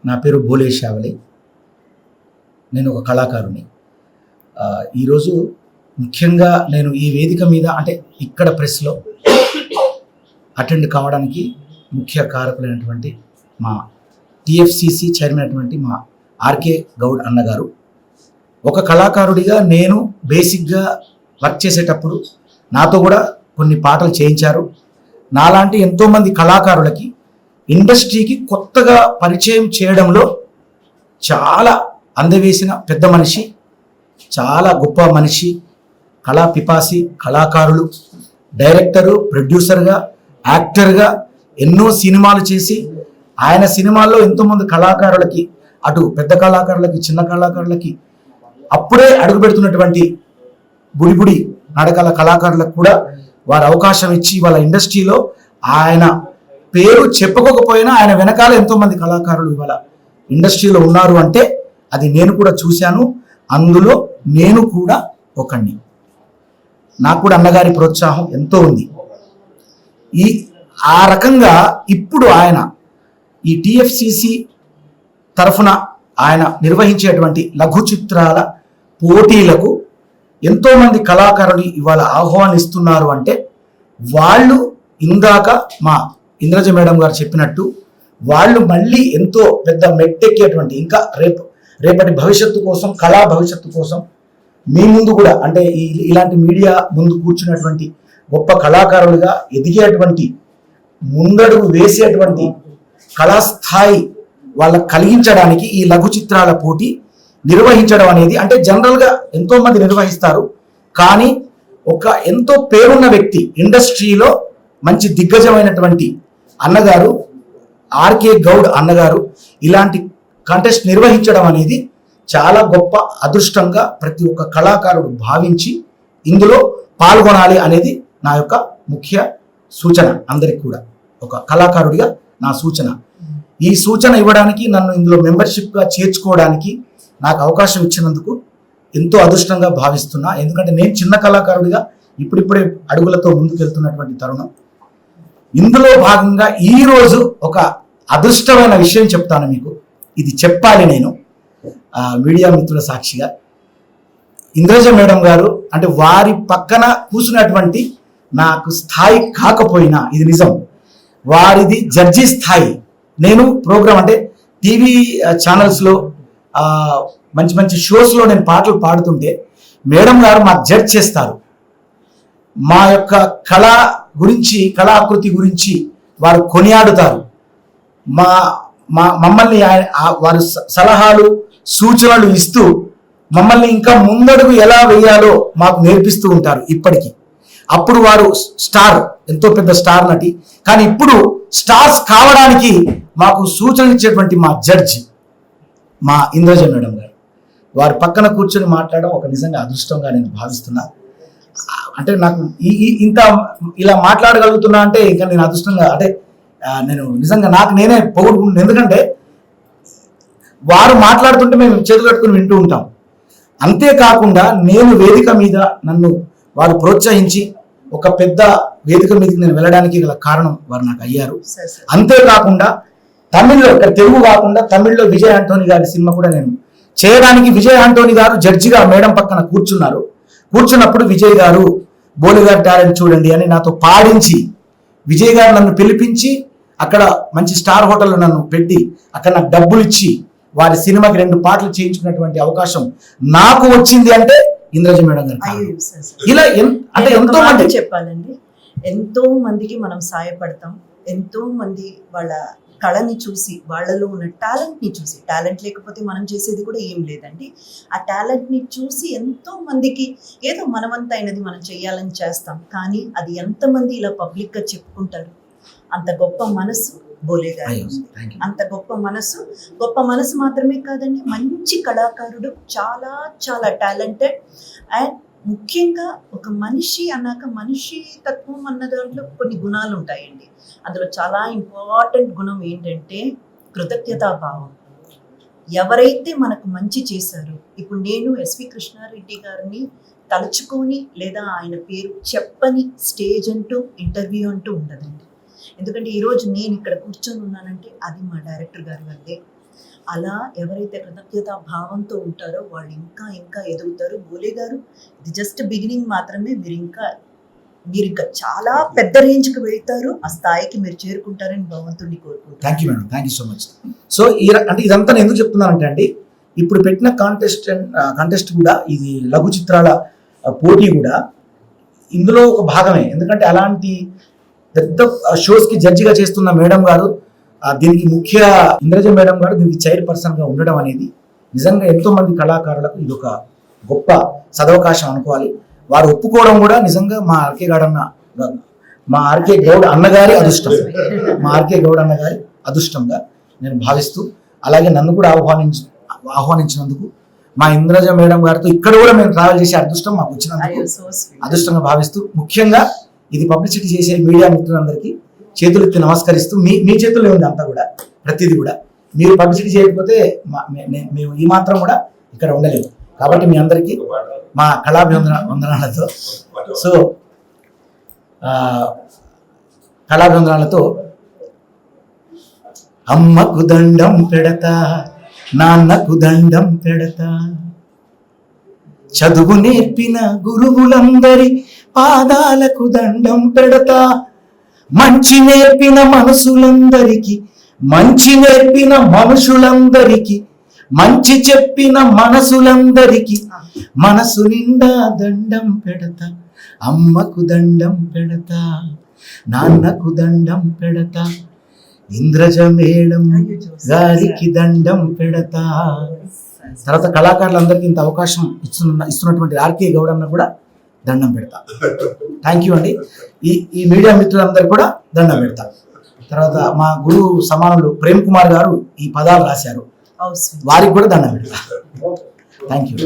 నా పేరు బోలే షావలి. నేను ఒక కళాకారుని. ఈరోజు ముఖ్యంగా నేను ఈ వేదిక మీద అంటే ఇక్కడ ప్రెస్లో అటెండ్ కావడానికి ముఖ్య కారకులైనటువంటి మా టిఎఫ్సిసి చైర్మన్ అయినటువంటి మా ఆర్కే గౌడ్ అన్నగారు. ఒక కళాకారుడిగా నేను బేసిక్గా వర్క్ చేసేటప్పుడు నాతో కూడా కొన్ని పాటలు చేయించారు. నాలాంటి ఎంతోమంది కళాకారులకి ఇండస్ట్రీకి కొత్తగా పరిచయం చేయడంలో చాలా అందవేసిన పెద్ద మనిషి, చాలా గొప్ప మనిషి, కళా పిపాసి, కళాకారులు, డైరెక్టరు, ప్రొడ్యూసర్గా, యాక్టర్గా ఎన్నో సినిమాలు చేసి ఆయన సినిమాల్లో ఎంతోమంది కళాకారులకి, అటు పెద్ద కళాకారులకి, చిన్న కళాకారులకి, అప్పుడే అడుగు పెడుతున్నటువంటి బుడిబుడి నడకల కళాకారులకు కూడా వారు అవకాశం ఇచ్చి వాళ్ళ ఇండస్ట్రీలో ఆయన పేరు చెప్పుకోకపోయినా ఆయన వెనకాల ఎంతోమంది కళాకారులు ఇవాళ ఇండస్ట్రీలో ఉన్నారు అంటే అది నేను కూడా చూశాను. అందులో నేను కూడా ఒకడిని. నాకు కూడా అన్నగారి ప్రోత్సాహం ఎంతో ఉంది. ఆ రకంగా ఇప్పుడు ఆయన ఈ టిఎఫ్సిసి తరఫున ఆయన నిర్వహించేటువంటి లఘు చిత్రాల పోటీలకు ఎంతోమంది కళాకారులు ఇవాళ ఆహ్వానిస్తున్నారు అంటే వాళ్ళు ఇందాక మా ఇంద్రజ మేడం గారు చెప్పినట్టు వాళ్ళు మళ్ళీ ఎంతో పెద్ద మెట్టెక్కేటువంటి ఇంకా రేపటి భవిష్యత్తు కోసం, కళా భవిష్యత్తు కోసం మీ ముందు కూడా అంటే ఇలాంటి మీడియా ముందు కూర్చున్నటువంటి గొప్ప కళాకారులుగా ఎదిగేటువంటి, ముందడుగు వేసేటువంటి కళాస్థాయి వాళ్ళకు కలిగించడానికి ఈ లఘు చిత్రాల పోటీ నిర్వహించడం అనేది అంటే జనరల్గా ఎంతో మంది నిర్వహిస్తారు. కానీ ఒక ఎంతో పేరున్న వ్యక్తి, ఇండస్ట్రీలో మంచి దిగ్గజమైనటువంటి అన్నగారు ఆర్కే గౌడ్ అన్నగారు ఇలాంటి కంటెస్ట్ నిర్వహించడం అనేది చాలా గొప్ప అదృష్టంగా ప్రతి ఒక్క కళాకారుడు భావించి ఇందులో పాల్గొనాలి అనేది నా యొక్క ముఖ్య సూచన. అందరికి కూడా ఒక కళాకారుడిగా నా సూచన. ఈ సూచన ఇవ్వడానికి, నన్ను ఇందులో మెంబర్షిప్గా చేర్చుకోవడానికి నాకు అవకాశం ఇచ్చినందుకు ఎంతో అదృష్టంగా భావిస్తున్నా. ఎందుకంటే నేను చిన్న కళాకారుడిగా ఇప్పుడిప్పుడే అడుగులతో ముందుకెళ్తున్నటువంటి తరుణం. ఇందులో భాగంగా ఈరోజు ఒక అదృష్టమైన విషయం చెప్తాను మీకు. ఇది చెప్పాలి నేను మీడియా మిత్రుల సాక్షిగా. ఇంద్రజ మేడం గారు అంటే వారి పక్కన కూర్చున్నటువంటి నాకు స్థాయి కాకపోయినా ఇది నిజం, వారిది జడ్జి స్థాయి. నేను ప్రోగ్రామ్ అంటే టీవీ ఛానల్స్లో మంచి మంచి షోస్లో నేను పాటలు పాడుతుంటే మేడం గారు మాకు జడ్జ్ చేస్తారు. మా యొక్క కళ గురించి, కళాకృతి గురించి వారు కొనియాడుతారు. మమ్మల్ని వారు సలహాలు, సూచనలు ఇస్తూ మమ్మల్ని ఇంకా ముందడుగు ఎలా వేయాలో మాకు నేర్పిస్తూ ఉంటారు ఇప్పటికీ. అప్పుడు వారు స్టార్, ఎంతో పెద్ద స్టార్ నటి, కానీ ఇప్పుడు స్టార్స్ కావడానికి మాకు సూచనలు ఇచ్చేటువంటి మా జడ్జి మా ఇంద్రజ మేడం గారు. వారి పక్కన కూర్చొని మాట్లాడడం ఒక నిజంగా అదృష్టంగా నేను భావిస్తున్నా. అంటే నాకు ఇంత ఇలా మాట్లాడగలుగుతున్నా అంటే ఇంకా నేను అదృష్టంగా అంటే నేను నిజంగా నాకు నేనే పొగుడుకుంటున్నాను. ఎందుకంటే వారు మాట్లాడుతుంటే మేము చేతులు కట్టుకుని వింటూ ఉంటాం. అంతేకాకుండా నేను వేదిక మీద నన్ను వారు ప్రోత్సహించి ఒక పెద్ద వేదిక మీదకి నేను వెళ్ళడానికి గల కారణం వారు నాకు అయ్యారు. అంతేకాకుండా తమిళ్లో, ఇక్కడ తెలుగు కాకుండా తమిళ్లో విజయ్ ఆంటోనీ గారి సినిమా కూడా నేను చేయడానికి విజయ్ ఆంటోనీ గారు జడ్జిగా మేడం పక్కన కూర్చున్నారు. కూర్చున్నప్పుడు విజయ్ గారు బోలి గారి టాలెంట్ చూడండి అని నాతో పాడించి, విజయ్ గారు నన్ను పిలిపించి అక్కడ మంచి స్టార్ హోటల్లో నన్ను పెట్టి అక్కడ నాకు డబ్బులు ఇచ్చి వారి సినిమాకి 2 పాటలు చేయించుకున్నటువంటి అవకాశం నాకు వచ్చింది అంటే ఇంద్రజ మేడం గారు. ఇలా అంటే ఎంతో మంది చెప్పాలండి, ఎంతో మందికి మనం సాయపడతాం. ఎంతో మంది వాళ్ళ కళని చూసి, వాళ్ళలో ఉన్న టాలెంట్ని చూసి, టాలెంట్ లేకపోతే మనం చేసేది కూడా ఏం లేదండి. ఆ టాలెంట్ని చూసి ఎంతో మందికి ఏదో మనవంత అయినది మనం చేయాలని చేస్తాం. కానీ అది ఎంతమంది ఇలా పబ్లిక్గా చెప్పుకుంటారు. అంత గొప్ప మనసు బోలే గారు, అంత గొప్ప మనసు మాత్రమే కాదండి, మంచి కళాకారుడు, చాలా చాలా టాలెంటెడ్. అండ్ ముఖ్యంగా ఒక మనిషి అన్నాక మనిషి తత్వం అన్న దాంట్లో కొన్ని గుణాలు ఉంటాయండి. అందులో చాలా ఇంపార్టెంట్ గుణం ఏంటంటే కృతజ్ఞతాభావం. ఎవరైతే మనకు మంచి చేశారో, ఇప్పుడు నేను ఎస్వి కృష్ణారెడ్డి గారిని తలుచుకొని లేదా ఆయన పేరు చెప్పని స్టేజ్ అంటూ, ఇంటర్వ్యూ అంటూ ఉండదండి. ఎందుకంటే ఈరోజు నేను ఇక్కడ కూర్చొని ఉన్నానంటే అది మా డైరెక్టర్ గారి వల్లే. అలా ఎవరైతే కృతజ్ఞతా భావంతో ఉంటారో వాళ్ళు ఇంకా ఇంకా ఎదుగుతారు. బోలే గారు, ఇది జస్ట్ బిగినింగ్ మాత్రమే. మీరు ఇంకా చాలా పెద్ద రేంజ్కి వెళ్తారు. ఆ స్థాయికి మీరు చేరుకుంటారని భగవంతుడిని కోరుకుంటారు. Thank you madam, thank you so much. So అంటే ఇదంతా నేను ఎందుకు చెప్తున్నానంటే అండి, ఇప్పుడు పెట్టిన కాంటెస్ట్ కూడా ఇది లఘు చిత్రాల పోటీ కూడా ఇందులో ఒక భాగమే. ఎందుకంటే అలాంటి పెద్ద షోస్కి జడ్జిగా చేస్తున్న మేడం గారు, దీనికి ముఖ్య ఇంద్రజ మేడం గారు దీనికి చైర్ పర్సన్గా ఉండడం అనేది నిజంగా ఎంతో మంది కళాకారులకు ఇది ఒక గొప్ప సదవకాశం అనుకోవాలి. వారు ఒప్పుకోవడం కూడా నిజంగా మా ఆర్కే గౌడ్ అన్నగారి అదృష్టం, మా ఆర్కే గౌడ్ అన్నగారి అదృష్టంగా నేను భావిస్తూ, అలాగే నన్ను కూడా ఆహ్వానించినందుకు మా ఇంద్రజ మేడం గారితో ఇక్కడ కూడా మేము ట్రావెల్ చేసే అదృష్టం మాకు వచ్చినందుకు అదృష్టంగా భావిస్తూ, ముఖ్యంగా ఇది పబ్లిసిటీ చేసే మీడియా మిత్రులందరికీ చేతులెత్తి నమస్కరిస్తూ, మీ చేతుల్లో ఉంది అంతా కూడా, ప్రతిదీ కూడా. మీరు పబ్లిసిటీ చేయకపోతే మేము ఈ మాత్రం కూడా ఇక్కడ ఉండలేము. కాబట్టి మీ అందరికీ మా కళాభివందనాలతో అమ్మకు దండం పెడతా, నాన్నకు దండం పెడతా, చదువు నేర్పిన గురువులందరి పాదాలకు దండం పెడతా, మంచి నేర్పిన మనుషులందరికీ, మంచి చెప్పిన మనసులందరికీ మనసు నిండా దండం పెడతా, అమ్మకు దండం పెడతా, నాన్నకు దండం పెడతా, ఇంద్రజ మేడం గారికి దండం పెడతా. తర్వాత కళాకారులందరికీ ఇంత అవకాశం ఇస్తున్నటువంటి ఆర్కే గౌడ్ అన్న కూడా దండం పెడతా. థ్యాంక్ యూ అండి. ఈ మీడియా మిత్రులందరూ కూడా దండం పెడతా. తర్వాత మా గురువు సమానులు ప్రేమ్ కుమార్ గారు ఈ పదాలు రాశారు, వారికి కూడా దండం పెడతా. Thank you.